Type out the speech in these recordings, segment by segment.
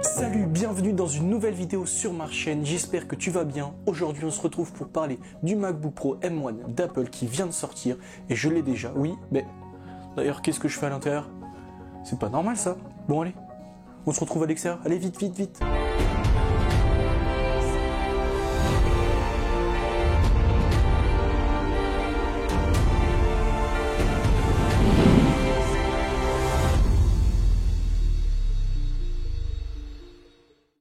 Salut, bienvenue dans une nouvelle vidéo sur ma chaîne, j'espère que tu vas bien. Aujourd'hui on se retrouve pour parler du MacBook Pro M1 d'Apple qui vient de sortir et je l'ai déjà, oui, mais d'ailleurs qu'est-ce que je fais à l'intérieur? C'est pas normal ça. Bon allez, on se retrouve à l'extérieur, allez vite, vite, vite.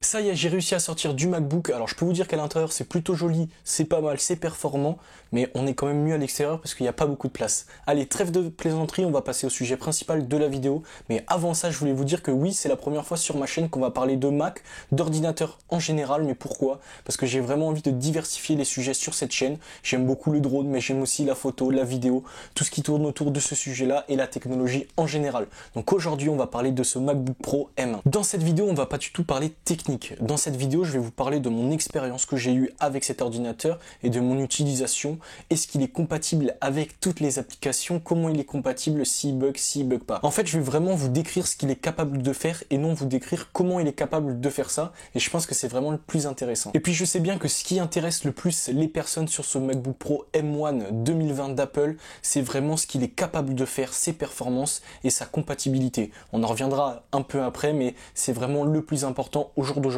Ça y est, j'ai réussi à sortir du MacBook. Alors je peux vous dire qu'à l'intérieur c'est plutôt joli, c'est pas mal, c'est performant, mais on est quand même mieux à l'extérieur parce qu'il n'y a pas beaucoup de place. Allez, trêve de plaisanterie, on va passer au sujet principal de la vidéo. Mais avant ça, je voulais vous dire que oui, c'est la première fois sur ma chaîne qu'on va parler de Mac, d'ordinateur en général. Mais pourquoi? Parce que j'ai vraiment envie de diversifier les sujets sur cette chaîne. J'aime beaucoup le drone, mais j'aime aussi la photo, la vidéo, tout ce qui tourne autour de ce sujet-là et la technologie en général. Donc aujourd'hui, on va parler de ce MacBook Pro M1. Dans cette vidéo, on va pas du tout parler technique. Dans cette vidéo, je vais vous parler de mon expérience que j'ai eue avec cet ordinateur et de mon utilisation. Est-ce qu'il est compatible avec toutes les applications? Comment il est compatible? S'il bug pas? En fait, je vais vraiment vous décrire ce qu'il est capable de faire et non vous décrire comment il est capable de faire ça. Et je pense que c'est vraiment le plus intéressant. Et puis, je sais bien que ce qui intéresse le plus les personnes sur ce MacBook Pro M1 2020 d'Apple, c'est vraiment ce qu'il est capable de faire, ses performances et sa compatibilité. On en reviendra un peu après, mais c'est vraiment le plus important au jour d'aujourd'hui.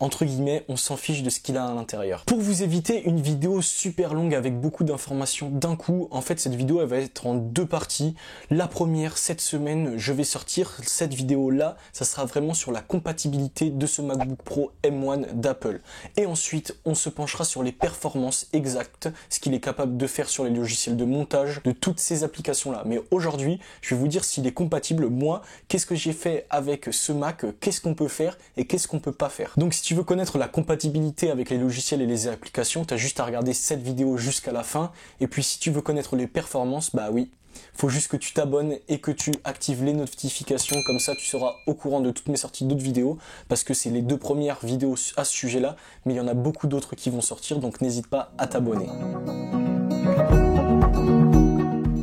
Entre guillemets, on s'en fiche de ce qu'il a à l'intérieur. Pour vous éviter une vidéo super longue avec beaucoup d'informations d'un coup, en fait cette vidéo elle va être en deux parties. La première, cette semaine, je vais sortir cette vidéo là, ça sera vraiment sur la compatibilité de ce MacBook Pro M1 d'Apple. Et ensuite, on se penchera sur les performances exactes, ce qu'il est capable de faire sur les logiciels de montage, de toutes ces applications là. Mais aujourd'hui, je vais vous dire s'il est compatible, moi, qu'est-ce que j'ai fait avec ce Mac, qu'est-ce qu'on peut faire et qu'est-ce qu'on peut pas faire. Donc si tu veux connaître la compatibilité avec les logiciels et les applications, tu as juste à regarder cette vidéo jusqu'à la fin. Et puis si tu veux connaître les performances, bah oui, faut juste que tu t'abonnes et que tu actives les notifications, comme ça tu seras au courant de toutes mes sorties d'autres vidéos, parce que c'est les deux premières vidéos à ce sujet-là, mais il y en a beaucoup d'autres qui vont sortir, donc n'hésite pas à t'abonner.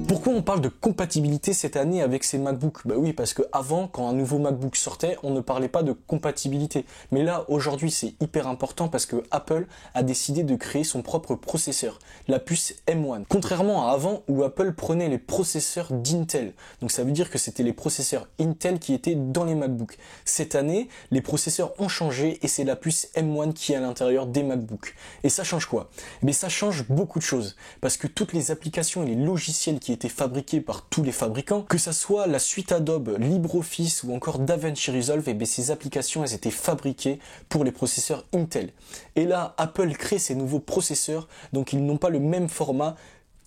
Pourquoi on parle de compatibilité cette année avec ces MacBooks? Bah oui, parce que avant, quand un nouveau MacBook sortait, on ne parlait pas de compatibilité. Mais là, aujourd'hui, c'est hyper important parce que Apple a décidé de créer son propre processeur, la puce M1. Contrairement à avant, où Apple prenait les processeurs d'Intel. Donc ça veut dire que c'était les processeurs Intel qui étaient dans les MacBooks. Cette année, les processeurs ont changé et c'est la puce M1 qui est à l'intérieur des MacBooks. Et ça change quoi? Mais ça change beaucoup de choses. Parce que toutes les applications et les logiciels qui étaient fabriqués par tous les fabricants, que ça soit la suite Adobe, LibreOffice ou encore DaVinci Resolve, et bien ces applications elles étaient fabriquées pour les processeurs Intel. Et là, Apple crée ces nouveaux processeurs, donc ils n'ont pas le même format.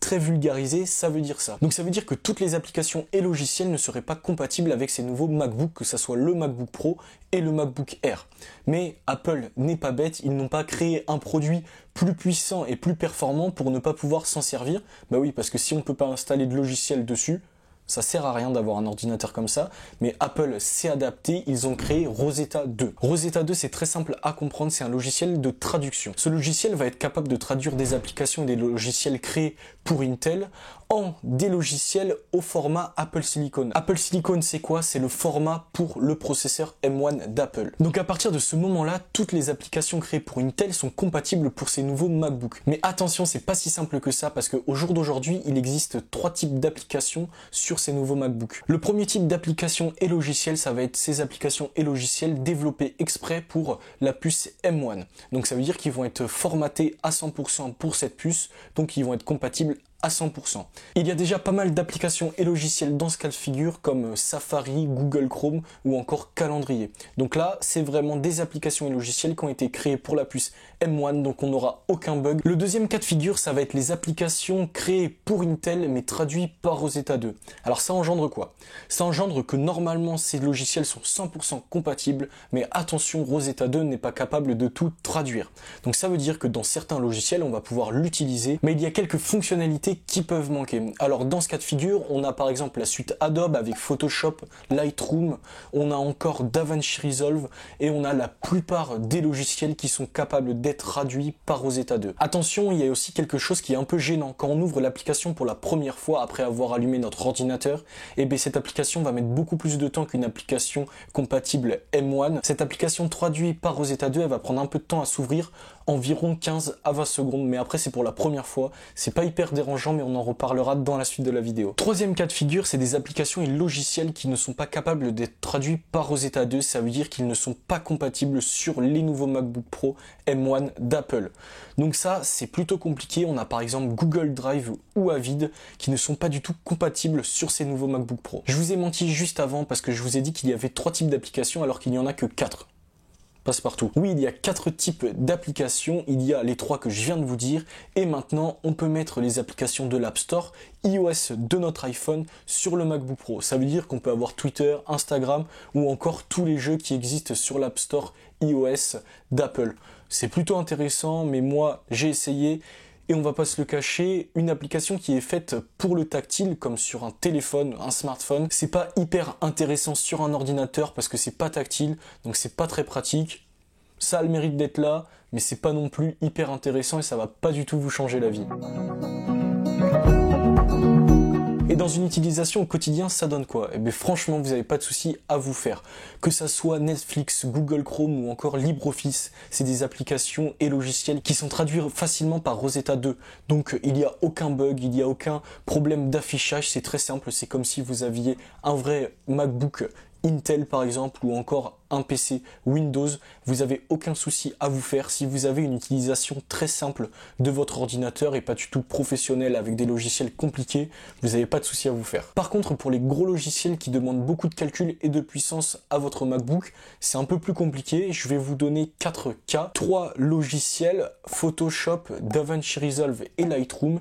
Très vulgarisé, ça veut dire ça. Donc ça veut dire que toutes les applications et logiciels ne seraient pas compatibles avec ces nouveaux MacBooks, que ça soit le MacBook Pro et le MacBook Air. Mais Apple n'est pas bête, ils n'ont pas créé un produit plus puissant et plus performant pour ne pas pouvoir s'en servir. Bah oui, parce que si on ne peut pas installer de logiciel dessus, ça sert à rien d'avoir un ordinateur comme ça, mais Apple s'est adapté, ils ont créé Rosetta 2. Rosetta 2, c'est très simple à comprendre, c'est un logiciel de traduction. Ce logiciel va être capable de traduire des applications et des logiciels créés pour Intel en des logiciels au format Apple Silicon. Apple Silicon, c'est quoi? C'est le format pour le processeur M1 d'Apple. Donc à partir de ce moment-là, toutes les applications créées pour Intel sont compatibles pour ces nouveaux MacBooks. Mais attention, c'est pas si simple que ça parce qu'au jour d'aujourd'hui, il existe trois types d'applications sur ces nouveaux MacBooks. Le premier type d'application et logiciel, ça va être ces applications et logiciels développés exprès pour la puce M1. Donc ça veut dire qu'ils vont être formatés à 100% pour cette puce, donc ils vont être compatibles à 100%. Il y a déjà pas mal d'applications et logiciels dans ce cas de figure comme Safari, Google Chrome ou encore Calendrier. Donc là, c'est vraiment des applications et logiciels qui ont été créés pour la puce M1, donc on n'aura aucun bug. Le deuxième cas de figure, ça va être les applications créées pour Intel mais traduites par Rosetta 2. Alors ça engendre quoi? Ça engendre que normalement ces logiciels sont 100% compatibles, mais attention, Rosetta 2 n'est pas capable de tout traduire. Donc ça veut dire que dans certains logiciels, on va pouvoir l'utiliser, mais il y a quelques fonctionnalités compatibilités qui peuvent manquer. Alors dans ce cas de figure, on a par exemple la suite Adobe avec Photoshop, Lightroom, on a encore DaVinci Resolve et on a la plupart des logiciels qui sont capables d'être traduits par Rosetta 2. Attention, il y a aussi quelque chose qui est un peu gênant. Quand on ouvre l'application pour la première fois après avoir allumé notre ordinateur, et bien cette application va mettre beaucoup plus de temps qu'une application compatible M1. Cette application traduite par Rosetta 2, elle va prendre un peu de temps à s'ouvrir, environ 15 à 20 secondes, mais après c'est pour la première fois, c'est pas hyper dérangeant, mais on en reparlera dans la suite de la vidéo. Troisième cas de figure, c'est des applications et logiciels qui ne sont pas capables d'être traduits par Rosetta 2, ça veut dire qu'ils ne sont pas compatibles sur les nouveaux MacBook Pro M1 d'Apple. Donc ça, c'est plutôt compliqué, on a par exemple Google Drive ou Avid qui ne sont pas du tout compatibles sur ces nouveaux MacBook Pro. Je vous ai menti juste avant parce que je vous ai dit qu'il y avait 3 types d'applications alors qu'il n'y en a que 4. Passe-partout. Oui, il y a 4 types d'applications, il y a les 3 que je viens de vous dire, et maintenant on peut mettre les applications de l'App Store, iOS de notre iPhone sur le MacBook Pro. Ça veut dire qu'on peut avoir Twitter, Instagram ou encore tous les jeux qui existent sur l'App Store iOS d'Apple. C'est plutôt intéressant, mais moi j'ai essayé. Et on va pas se le cacher, une application qui est faite pour le tactile, comme sur un téléphone, un smartphone, c'est pas hyper intéressant sur un ordinateur parce que c'est pas tactile, donc c'est pas très pratique. Ça a le mérite d'être là, mais c'est pas non plus hyper intéressant et ça va pas du tout vous changer la vie. Et dans une utilisation au quotidien, ça donne quoi? Eh bien franchement, vous n'avez pas de souci à vous faire. Que ça soit Netflix, Google Chrome ou encore LibreOffice, c'est des applications et logiciels qui sont traduits facilement par Rosetta 2. Donc il n'y a aucun bug, il n'y a aucun problème d'affichage, c'est très simple, c'est comme si vous aviez un vrai MacBook Intel par exemple ou encore un PC Windows, vous n'avez aucun souci à vous faire si vous avez une utilisation très simple de votre ordinateur et pas du tout professionnel avec des logiciels compliqués, vous n'avez pas de souci à vous faire. Par contre, pour les gros logiciels qui demandent beaucoup de calcul et de puissance à votre MacBook, c'est un peu plus compliqué. Je vais vous donner 4 cas, 3 logiciels, Photoshop, DaVinci Resolve et Lightroom.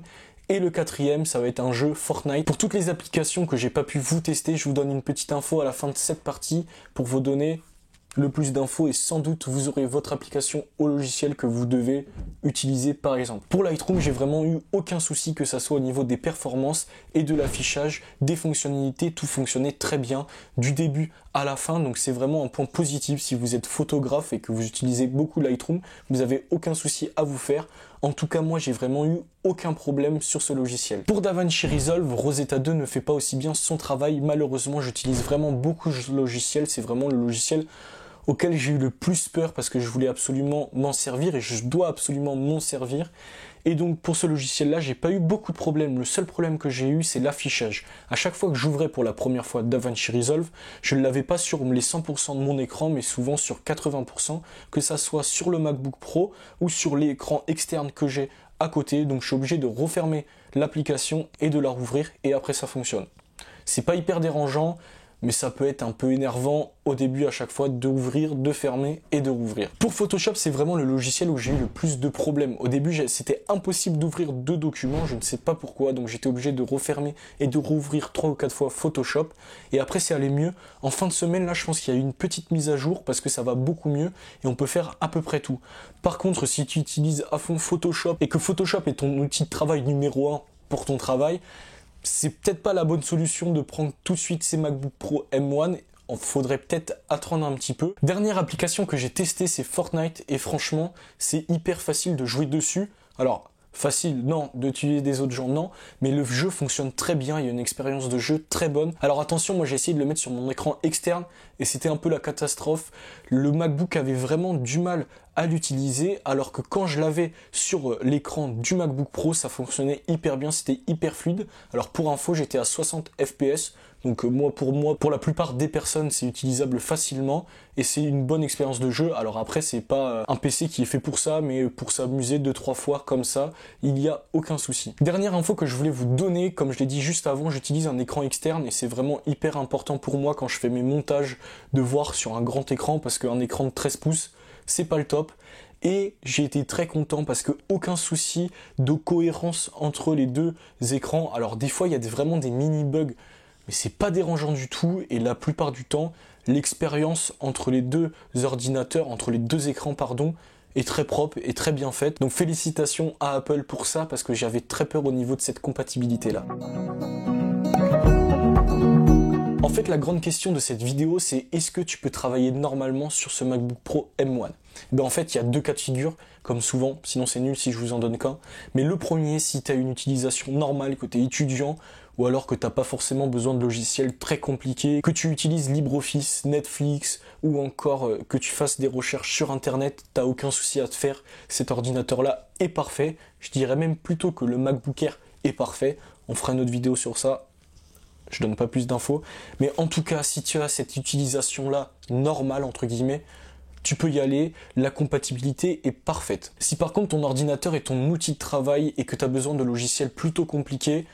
Et le 4e, ça va être un jeu Fortnite. Pour toutes les applications que j'ai pas pu vous tester, je vous donne une petite info à la fin de cette partie pour vous donner le plus d'infos et sans doute vous aurez votre application au logiciel que vous devez utiliser par exemple. Pour Lightroom, j'ai vraiment eu aucun souci que ça soit au niveau des performances et de l'affichage, des fonctionnalités, tout fonctionnait très bien du début à la fin, donc c'est vraiment un point positif. Si vous êtes photographe et que vous utilisez beaucoup Lightroom, vous n'avez aucun souci à vous faire. En tout cas, moi, j'ai vraiment eu aucun problème sur ce logiciel. Pour DaVinci Resolve, Rosetta 2 ne fait pas aussi bien son travail. Malheureusement, j'utilise vraiment beaucoup de logiciels. C'est vraiment le logiciel auquel j'ai eu le plus peur parce que je voulais absolument m'en servir et je dois absolument m'en servir. Et donc pour ce logiciel-là, j'ai pas eu beaucoup de problèmes. Le seul problème que j'ai eu, c'est l'affichage. À chaque fois que j'ouvrais pour la première fois DaVinci Resolve, je ne l'avais pas sur les 100% de mon écran, mais souvent sur 80%, que ça soit sur le MacBook Pro ou sur l'écran externe que j'ai à côté. Donc je suis obligé de refermer l'application et de la rouvrir et après ça fonctionne. C'est pas hyper dérangeant, mais ça peut être un peu énervant au début à chaque fois d'ouvrir, de fermer et de rouvrir. Pour Photoshop, c'est vraiment le logiciel où j'ai eu le plus de problèmes. Au début, c'était impossible d'ouvrir 2 documents, je ne sais pas pourquoi, donc j'étais obligé de refermer et de rouvrir 3 ou 4 fois Photoshop. Et après, c'est allé mieux. En fin de semaine, là, je pense qu'il y a eu une petite mise à jour parce que ça va beaucoup mieux et on peut faire à peu près tout. Par contre, si tu utilises à fond Photoshop et que Photoshop est ton outil de travail numéro 1 pour ton travail, c'est peut-être pas la bonne solution de prendre tout de suite ces MacBook Pro M1. Il faudrait peut-être attendre un petit peu. Dernière application que j'ai testée, c'est Fortnite. Et franchement, c'est hyper facile de jouer dessus. Alors, facile, non, de tuer des autres gens, non, mais le jeu fonctionne très bien, il y a une expérience de jeu très bonne. Alors attention, moi j'ai essayé de le mettre sur mon écran externe et c'était un peu la catastrophe. Le MacBook avait vraiment du mal à l'utiliser, alors que quand je l'avais sur l'écran du MacBook Pro, ça fonctionnait hyper bien, c'était hyper fluide. Alors pour info, j'étais à 60 fps, donc pour la plupart des personnes, c'est utilisable facilement et c'est une bonne expérience de jeu. Alors après, c'est pas un PC qui est fait pour ça, mais pour s'amuser 2-3 fois comme ça, il n'y a aucun souci. Dernière info que je voulais vous donner, comme je l'ai dit juste avant, j'utilise un écran externe et c'est vraiment hyper important pour moi quand je fais mes montages de voir sur un grand écran, parce qu'un écran de 13 pouces, c'est pas le top. Et j'ai été très content parce que aucun souci de cohérence entre les deux écrans. Alors des fois, il y a vraiment des mini bugs, mais c'est pas dérangeant du tout et la plupart du temps, l'expérience entre les deux ordinateurs, entre les deux écrans, pardon, est très propre et très bien faite. Donc félicitations à Apple pour ça parce que j'avais très peur au niveau de cette compatibilité-là. En fait, la grande question de cette vidéo, c'est est-ce que tu peux travailler normalement sur ce MacBook Pro M1 ? En fait, il y a deux cas de figure, comme souvent, sinon c'est nul si je vous en donne qu'un. Mais le premier, si tu as une utilisation normale, que tu es étudiant, ou alors que tu n'as pas forcément besoin de logiciels très compliqués, que tu utilises LibreOffice, Netflix, ou encore que tu fasses des recherches sur Internet, tu n'as aucun souci à te faire. Cet ordinateur-là est parfait. Je dirais même plutôt que le MacBook Air est parfait. On fera une autre vidéo sur ça. Je donne pas plus d'infos, mais en tout cas, si tu as cette utilisation-là normale, entre guillemets, tu peux y aller, la compatibilité est parfaite. Si par contre ton ordinateur est ton outil de travail et que tu as besoin de logiciels plutôt compliqués,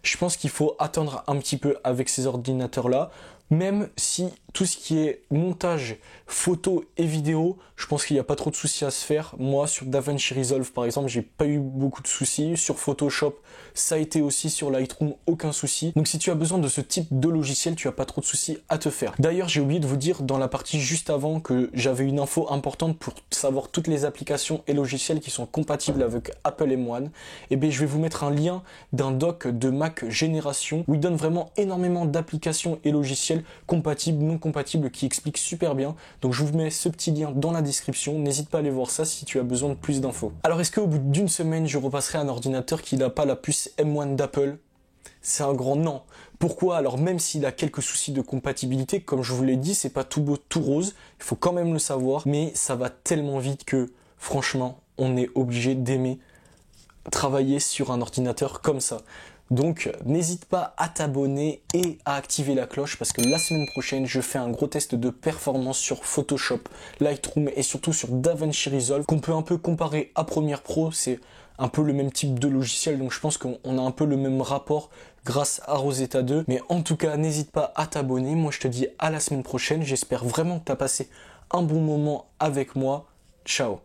je pense qu'il faut attendre un petit peu avec ces ordinateurs-là, même si tout ce qui est montage, photo et vidéo, je pense qu'il n'y a pas trop de soucis à se faire. Moi, sur DaVinci Resolve, par exemple, j'ai pas eu beaucoup de soucis. Sur Photoshop, ça a été aussi. Sur Lightroom, aucun souci. Donc si tu as besoin de ce type de logiciel, tu n'as pas trop de soucis à te faire. D'ailleurs, j'ai oublié de vous dire dans la partie juste avant que j'avais une info importante pour savoir toutes les applications et logiciels qui sont compatibles avec Apple M1. Et bien, je vais vous mettre un lien d'un doc de Mac Génération où il donne vraiment énormément d'applications et logiciels compatibles, non compatibles, qui expliquent super bien. Donc je vous mets ce petit lien dans la description. N'hésite pas à aller voir ça si tu as besoin de plus d'infos. Alors est-ce qu'au bout d'une semaine, je repasserai un ordinateur qui n'a pas la puce M1 d'Apple ? C'est un grand non. Pourquoi ? Alors même s'il a quelques soucis de compatibilité, comme je vous l'ai dit, c'est pas tout beau, tout rose. Il faut quand même le savoir. Mais ça va tellement vite que, franchement, on est obligé d'aimer travailler sur un ordinateur comme ça. Donc n'hésite pas à t'abonner et à activer la cloche parce que la semaine prochaine je fais un gros test de performance sur Photoshop, Lightroom et surtout sur DaVinci Resolve qu'on peut un peu comparer à Premiere Pro. C'est un peu le même type de logiciel, donc je pense qu'on a un peu le même rapport grâce à Rosetta 2. Mais en tout cas, n'hésite pas à t'abonner. Moi je te dis à la semaine prochaine. J'espère vraiment que tu as passé un bon moment avec moi. Ciao.